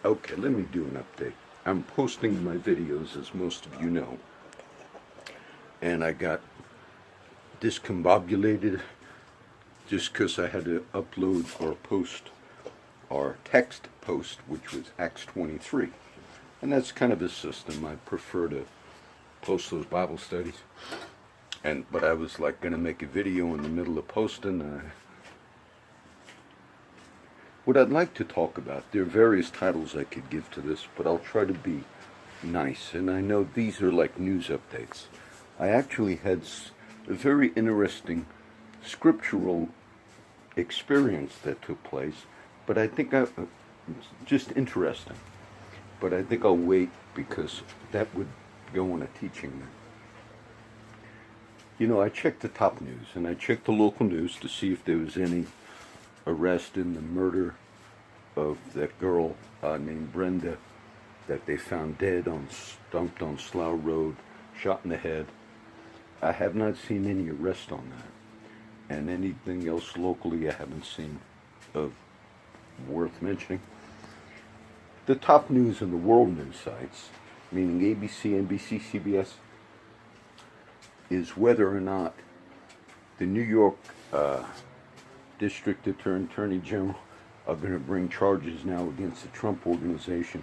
Okay, let me do an update. I'm posting my videos, as most of you know, and I got discombobulated just because I had to upload or post our text post, which was Acts 23. And that's kind of a system. I prefer to post those Bible studies. But I was like going to make a video in the middle of posting. What I'd like to talk about, there are various titles I could give to this, but I'll try to be nice. And I know these are like news updates. I actually had a very interesting scriptural experience that took place, but I think just interesting. But I think I'll wait because that would go on a teaching. You know, I checked the top news and I checked the local news to see if there was any arrest in the murder of that girl named Brenda that they found dead dumped on Slough Road, shot in the head. I have not seen any arrest on that. And anything else locally I haven't seen of worth mentioning. The top news in the world news sites, meaning ABC, NBC, CBS, is whether or not the New York District Attorney General are going to bring charges now against the Trump organization.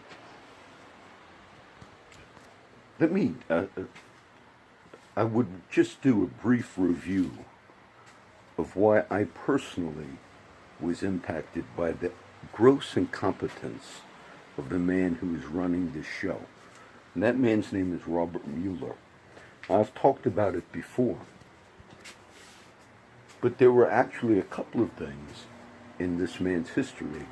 I would just do a brief review of why I personally was impacted by the gross incompetence of the man who is running this show. And that man's name is Robert Mueller. I've talked about it before. But there were actually a couple of things in this man's history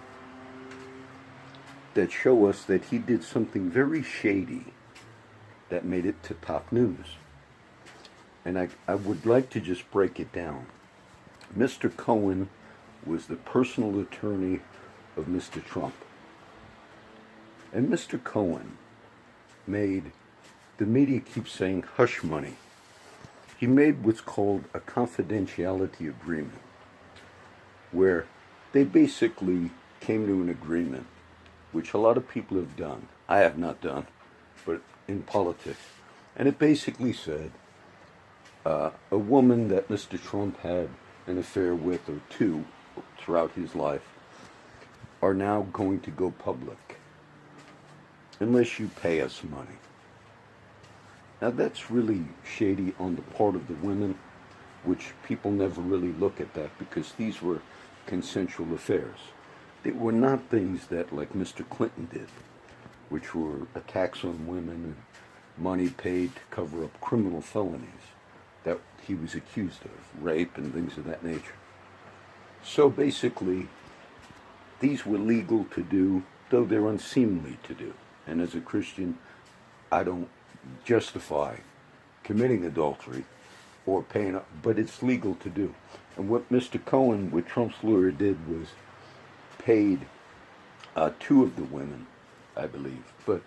that show us that he did something very shady that made it to top news. And I would like to just break it down. Mr. Cohen was the personal attorney of Mr. Trump. And Mr. Cohen made, the media keeps saying, hush money. He made what's called a confidentiality agreement, where they basically came to an agreement, which a lot of people have done. I have not done, but in politics. And it basically said a woman that Mr. Trump had an affair with, or two, throughout his life, are now going to go public unless you pay us money. Now that's really shady on the part of the women, which people never really look at that because these were consensual affairs. They were not things that like Mr. Clinton did, which were attacks on women and money paid to cover up criminal felonies that he was accused of, rape and things of that nature. So basically, these were legal to do, though they're unseemly to do. And as a Christian, I don't justify committing adultery or paying up, but it's legal to do. And what Mr. Cohen, what Trump's lawyer did, was paid two of the women, I believe, but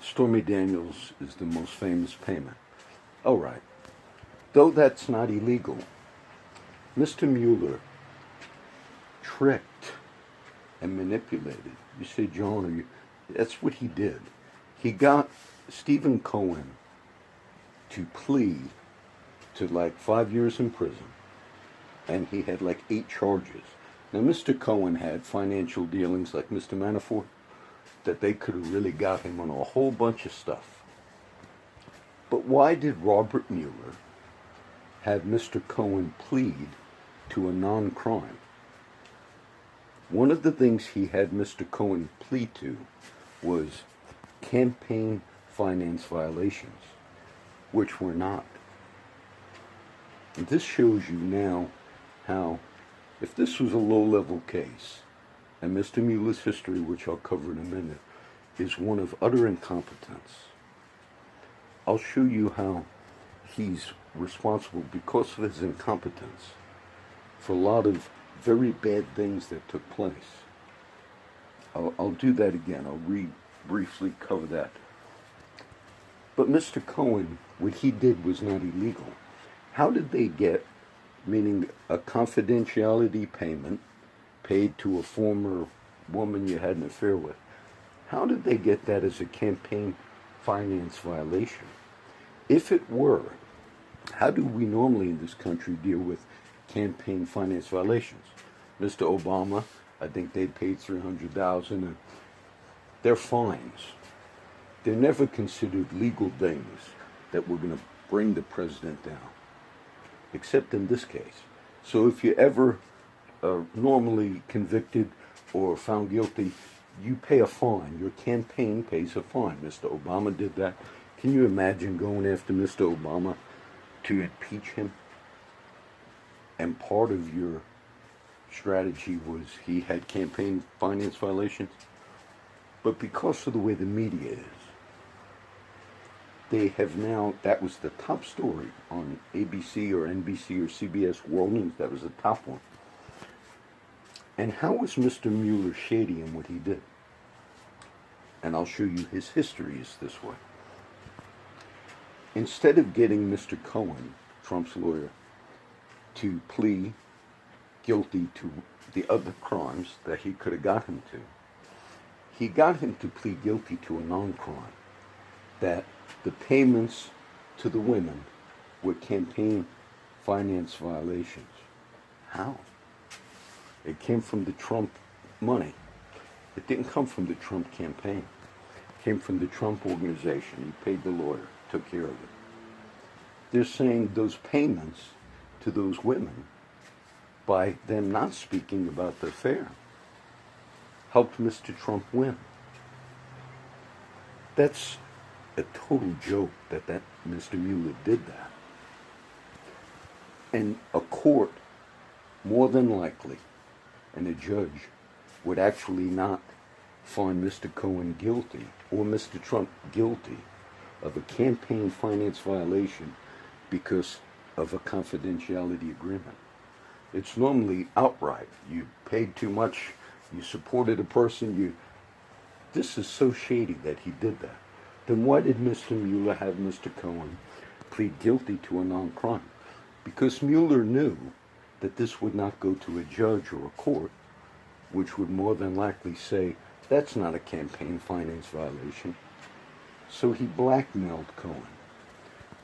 Stormy Daniels is the most famous payment. All right. Though that's not illegal, Mr. Mueller tricked and manipulated. You say, John, that's what he did. He got Stephen Cohen to plead to like 5 years in prison, and he had like 8 charges. Now, Mr. Cohen had financial dealings like Mr. Manafort that they could have really got him on a whole bunch of stuff. But why did Robert Mueller have Mr. Cohen plead to a non-crime? One of the things he had Mr. Cohen plead to was campaign finance violations, which were not. And this shows you now how, if this was a low-level case, and Mr. Mueller's history, which I'll cover in a minute, is one of utter incompetence, I'll show you how he's responsible because of his incompetence for a lot of very bad things that took place. I'll do that again. I'll briefly cover that. But Mr. Cohen, what he did was not illegal. How did they get, meaning a confidentiality payment paid to a former woman you had an affair with? How did they get that as a campaign finance violation? If it were, how do we normally in this country deal with campaign finance violations? Mr. Obama, I think they paid $300,000, and they're fines. They're never considered legal things that were going to bring the president down, except in this case. So if you're ever normally convicted or found guilty, you pay a fine. Your campaign pays a fine. Mr. Obama did that. Can you imagine going after Mr. Obama to impeach him? And part of your strategy was he had campaign finance violations? But because of the way the media is, they have now, that was the top story on ABC or NBC or CBS World News. That was the top one. And how was Mr. Mueller shady in what he did? And I'll show you his history is this way. Instead of getting Mr. Cohen, Trump's lawyer, to plead guilty to the other crimes that he could have got him to, he got him to plead guilty to a non-crime, that the payments to the women were campaign finance violations. How? It came from the Trump money. It didn't come from the Trump campaign. It came from the Trump organization. He paid the lawyer, took care of it. They're saying those payments to those women, by them not speaking about the affair, helped Mr. Trump win. That's a total joke that Mr. Mueller did that. And a court, more than likely, and a judge would actually not find Mr. Cohen guilty or Mr. Trump guilty of a campaign finance violation because of a confidentiality agreement. It's normally outright. You paid too much, you supported a person, this is so shady that he did that. Then why did Mr. Mueller have Mr. Cohen plead guilty to a non-crime? Because Mueller knew that this would not go to a judge or a court, which would more than likely say, that's not a campaign finance violation. So he blackmailed Cohen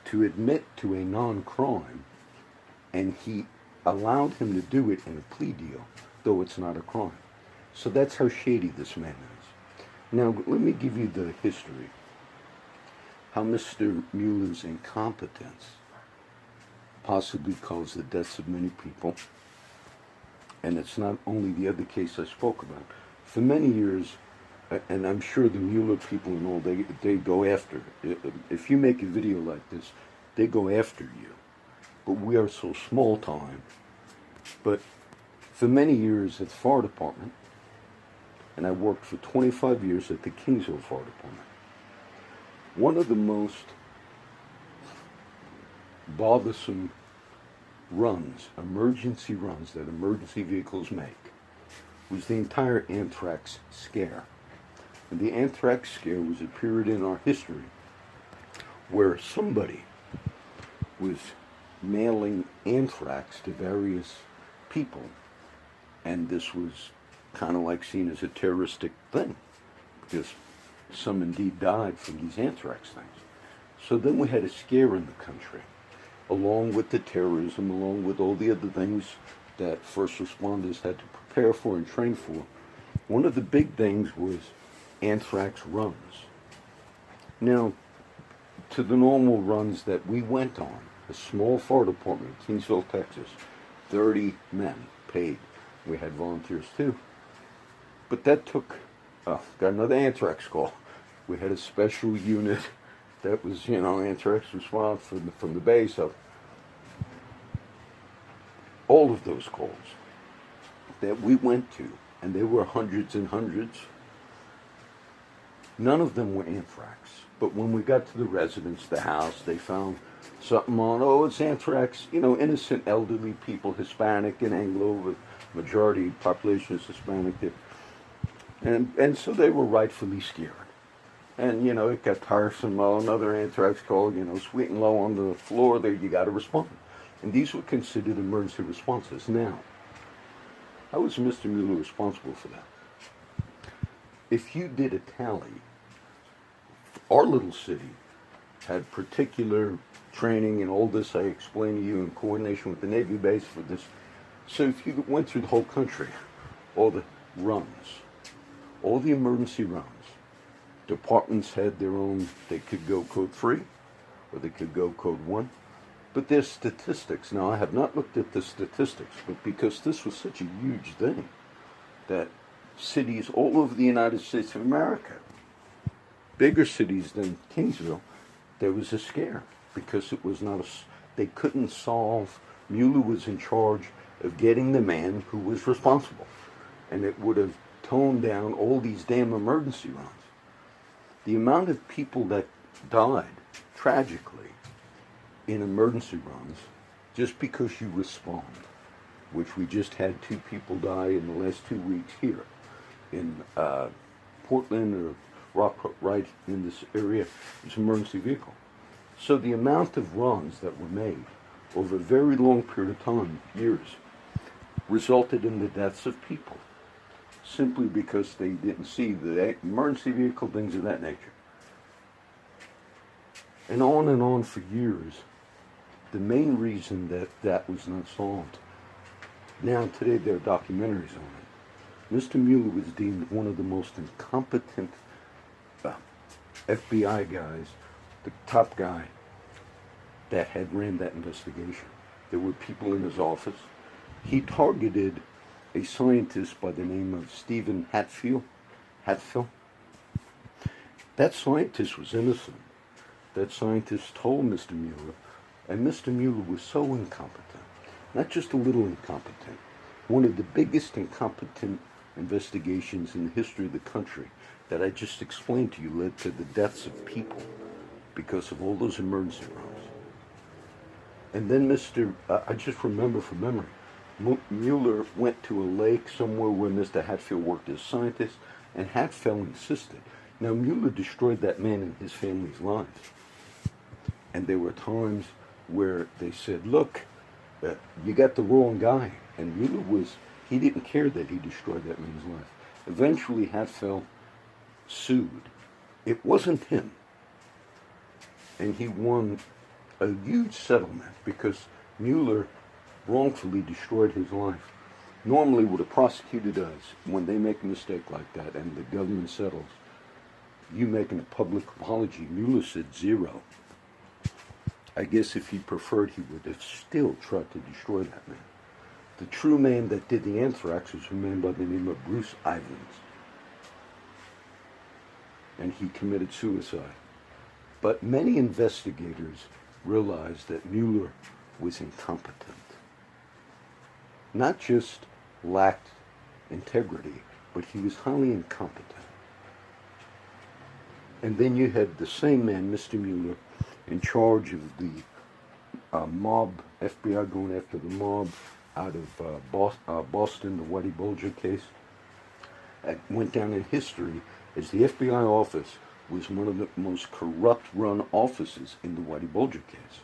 to admit to a non-crime, and he allowed him to do it in a plea deal, though it's not a crime. So that's how shady this man is. Now, let me give you the history. How Mr. Mueller's incompetence possibly caused the deaths of many people. And it's not only the other case I spoke about. For many years, and I'm sure the Mueller people and all, they go after. If you make a video like this, they go after you. But we are so small time. But for many years at the fire department, and I worked for 25 years at the Kingsville Fire Department, one of the most bothersome runs, emergency runs that emergency vehicles make, was the entire anthrax scare. And the anthrax scare was a period in our history where somebody was mailing anthrax to various people, and this was kind of like seen as a terroristic thing, because some indeed died from these anthrax things. So then we had a scare in the country, along with the terrorism, along with all the other things that first responders had to prepare for and train for. One of the big things was anthrax runs. Now, to the normal runs that we went on, a small fire department in Kingsville, Texas, 30 men paid. We had volunteers too. But that took, got another anthrax call. We had a special unit that was, anthrax response from the base up. All of those calls that we went to, and there were hundreds and hundreds, none of them were anthrax. But when we got to the residence, the house, they found something on, it's anthrax, innocent elderly people, Hispanic and Anglo, with majority population is Hispanic there. And so they were rightfully scared. And, it got tiresome. Another anthrax call, sweet and low on the floor there, you got to respond. And these were considered emergency responses. Now, how was Mr. Mueller responsible for that? if you did a tally, our little city had particular training and all this I explained to you in coordination with the Navy base for this. So if you went through the whole country, all the runs, all the emergency runs, departments had their own, they could go code 3 or they could go code 1. But there's statistics. Now, I have not looked at the statistics, but because this was such a huge thing, that cities all over the United States of America, bigger cities than Kingsville, there was a scare because it was not they couldn't solve. Mueller was in charge of getting the man who was responsible, and it would have toned down all these damn emergency runs. The amount of people that died tragically in emergency runs just because you respond, which we just had 2 people die in the last 2 weeks here in Portland or Rock, right in this area, it's an emergency vehicle. So the amount of runs that were made over a very long period of time, years, resulted in the deaths of people simply because they didn't see the emergency vehicle, things of that nature. And on for years, the main reason that that was not solved. Now today there are documentaries on it. Mr. Mueller was deemed one of the most incompetent FBI guys, the top guy that had ran that investigation. There were people in his office. He targeted a scientist by the name of Stephen Hatfield. That scientist was innocent. That scientist told Mr. Mueller, and Mr. Mueller was so incompetent, not just a little incompetent, one of the biggest incompetent investigations in the history of the country that I just explained to you led to the deaths of people because of all those emergency runs. And then I just remember from memory, Mueller went to a lake somewhere where Mr. Hatfield worked as a scientist, and Hatfield insisted. Now, Mueller destroyed that man and his family's lives. And there were times where they said, look, you got the wrong guy. And Mueller he didn't care that he destroyed that man's life. Eventually, Hatfield sued. It wasn't him. And he won a huge settlement because Mueller wrongfully destroyed his life. Normally what a prosecutor does when they make a mistake like that and the government settles, you making a public apology. Mueller said 0. I guess if he preferred, he would have still tried to destroy that man. The true man that did the anthrax was a man by the name of Bruce Ivins. And he committed suicide. But many investigators realized that Mueller was incompetent. Not just lacked integrity, but he was highly incompetent. And then you had the same man, Mr. Mueller, in charge of the mob, FBI going after the mob out of Boston, the Whitey Bulger case. It went down in history as the FBI office was one of the most corrupt run offices in the Whitey Bulger case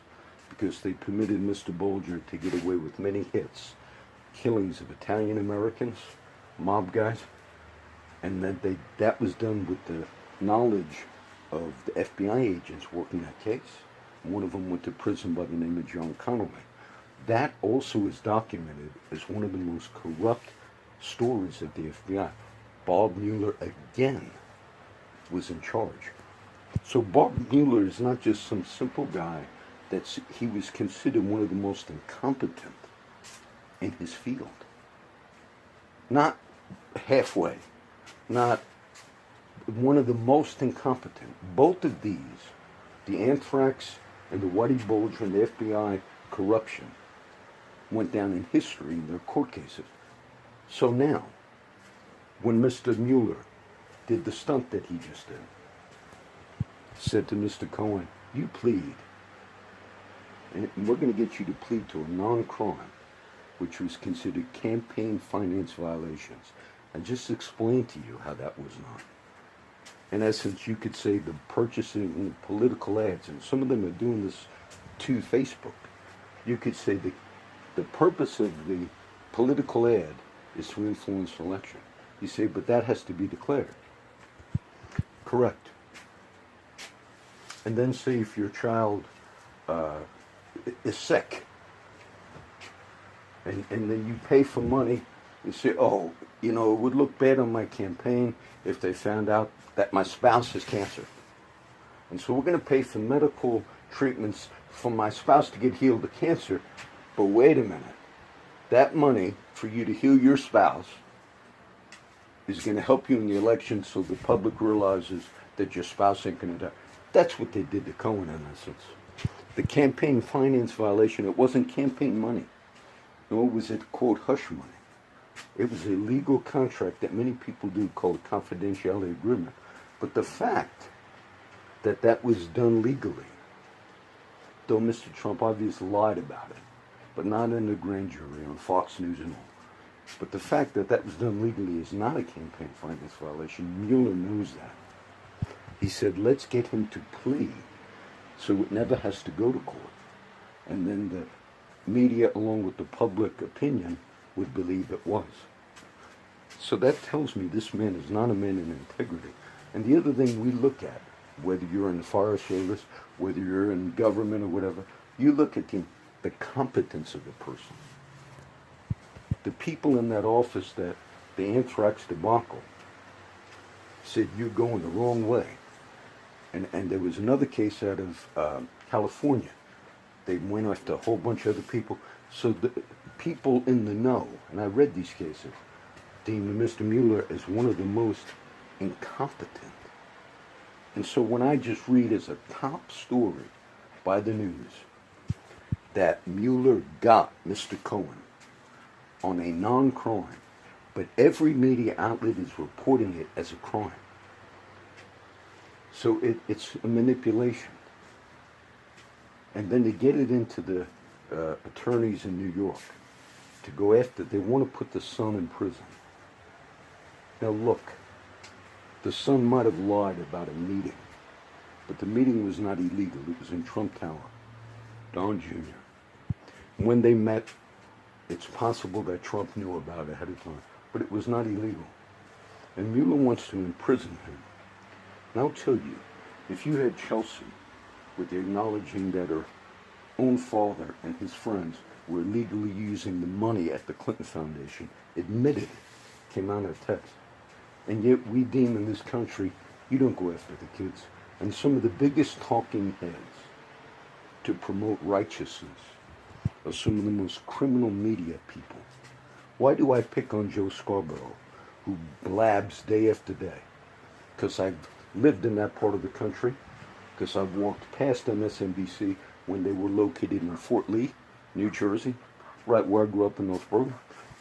because they permitted Mr. Bulger to get away with many hits, killings of Italian Americans, mob guys, and that was done with the knowledge of the FBI agents working that case. One of them went to prison by the name of John Connolly. That also is documented as one of the most corrupt stories of the FBI. Bob Mueller again was in charge. So Bob Mueller is not just some simple guy. He was considered one of the most incompetent in his field. Not halfway, not one of the most incompetent. Both of these, the anthrax and the Whitey Bulger and the FBI corruption, went down in history in their court cases. So now, when Mr. Mueller did the stunt that he just did, said to Mr. Cohen, you plead, and we're going to get you to plead to a non-crime, which was considered campaign finance violations. I just explained to you how that was not. In essence, you could say the purchasing political ads, and some of them are doing this to Facebook. You could say the purpose of the political ad is to influence election. You say, but that has to be declared. Correct. And then say if your child is sick, and then you pay for money, you say, oh, it would look bad on my campaign if they found out that my spouse has cancer. And so we're going to pay for medical treatments for my spouse to get healed of cancer. But wait a minute. That money for you to heal your spouse is going to help you in the election so the public realizes that your spouse ain't going to die. That's what they did to Cohen in essence. The campaign finance violation, it wasn't campaign money. Nor was it, quote, hush money. It was a legal contract that many people do called confidentiality agreement. But the fact that that was done legally, though Mr. Trump obviously lied about it, but not in the grand jury on Fox News and all. But the fact that that was done legally is not a campaign finance violation. Mueller knows that. He said, let's get him to plea so it never has to go to court. And then the media, along with the public opinion, would believe it was. So that tells me this man is not a man in integrity. And the other thing we look at, whether you're in the Forest Service, whether you're in government or whatever, you look at the competence of the person. The people in that office that the anthrax debacle said you're going the wrong way. And there was another case out of California. They went after a whole bunch of other people. So the people in the know, and I read these cases, deemed Mr. Mueller as one of the most incompetent. And so when I just read as a top story by the news that Mueller got Mr. Cohen on a non-crime, but every media outlet is reporting it as a crime. So it's a manipulation. And then to get it into the attorneys in New York to go after, they want to put the son in prison. Now look, the son might have lied about a meeting, but the meeting was not illegal. It was in Trump Tower, Don Jr. When they met, it's possible that Trump knew about it ahead of time, but it was not illegal. And Mueller wants to imprison him. And I'll tell you, if you had Chelsea with acknowledging that her own father and his friends were legally using the money at the Clinton Foundation, admitted it, came out of text. And yet we deem in this country, you don't go after the kids. And some of the biggest talking heads to promote righteousness are some of the most criminal media people. Why do I pick on Joe Scarborough, who blabs day after day? Because I've lived in that part of the country, because I've walked past MSNBC when they were located in Fort Lee, New Jersey, right where I grew up in Northborough.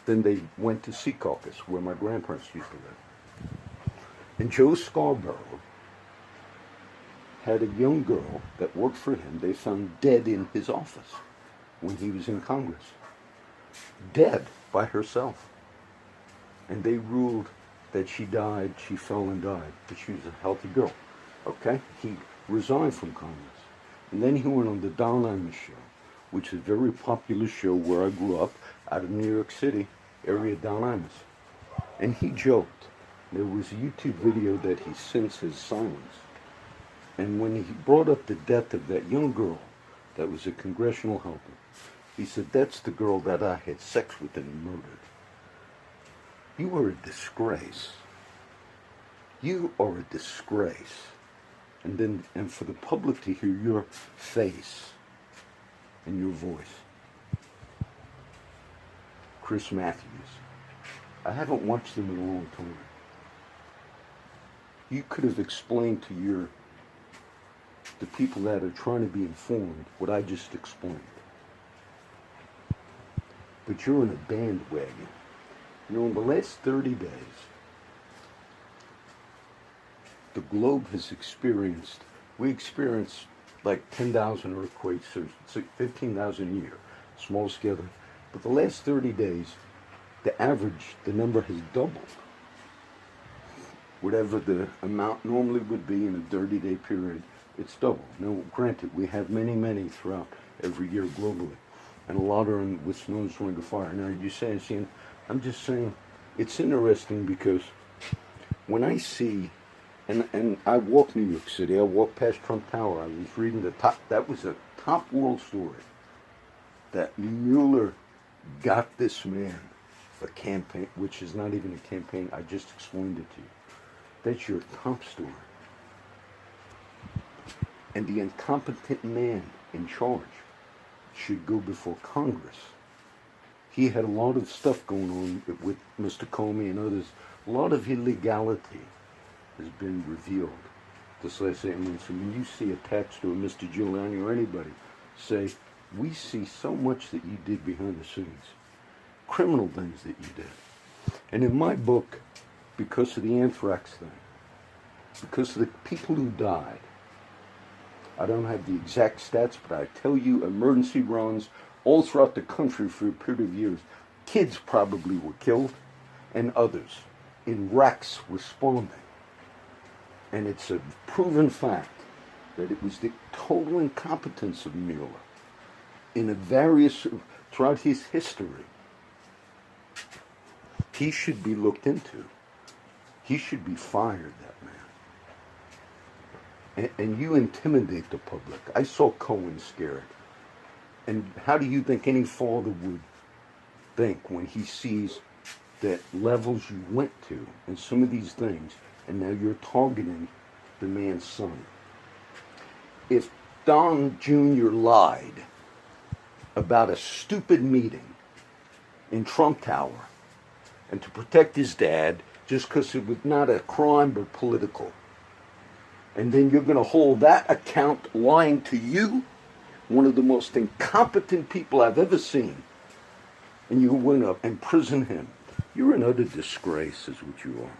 Then they went to Sea Caucus, where my grandparents used to live. And Joe Scarborough had a young girl that worked for him. They found dead in his office when he was in Congress. Dead by herself. And they ruled that she died, she fell and died, but she was a healthy girl. Okay? He resigned from Congress. And then he went on the Don Imus show, which is a very popular show where I grew up, out of New York City, area Don Imus. And he joked. There was a YouTube video that he since has silenced. And when he brought up the death of that young girl that was a congressional helper, he said, that's the girl that I had sex with and murdered. You are a disgrace. You are a disgrace. And for the public to hear your face and your voice. Chris Matthews. I haven't watched him in a long time. You could have explained to the people that are trying to be informed what I just explained. But you're in a bandwagon. In the last 30 days, the globe has experienced, we experienced like 10,000 earthquakes or 15,000 a year, small scale. But the last 30 days, the average, the number has doubled. Whatever the amount normally would be in a 30-day period, it's doubled. Now, granted, we have many throughout every year globally, and a lot are in what's known as Ring of Fire. Now, you say, I'm just saying, it's interesting because when I see And I walked New York City. I walked past Trump Tower. I was reading that was a top world story. That Mueller got this man for campaign, which is not even a campaign. I just explained it to you. That's your top story. And the incompetent man in charge should go before Congress. He had a lot of stuff going on with Mr. Comey and others. A lot of illegality has been revealed this last 8 months. And when you see attached to a Mr. Giuliani or anybody, say, we see so much that you did behind the scenes, criminal things that you did. And in my book, because of the anthrax thing, because of the people who died, I don't have the exact stats, but I tell you, emergency runs all throughout the country for a period of years. Kids probably were killed, and others in wrecks responding. And it's a proven fact that it was the total incompetence of Mueller in throughout his history. He should be looked into. He should be fired, that man. And you intimidate the public. I saw Cohen scared. And how do you think any father would think when he sees that levels you went to and some of these things, and now you're targeting the man's son? If Don Jr. lied about a stupid meeting in Trump Tower and to protect his dad just because it was not a crime but political, and then you're going to hold that account lying to you, one of the most incompetent people I've ever seen, and you want to imprison him, you're an utter disgrace is what you are.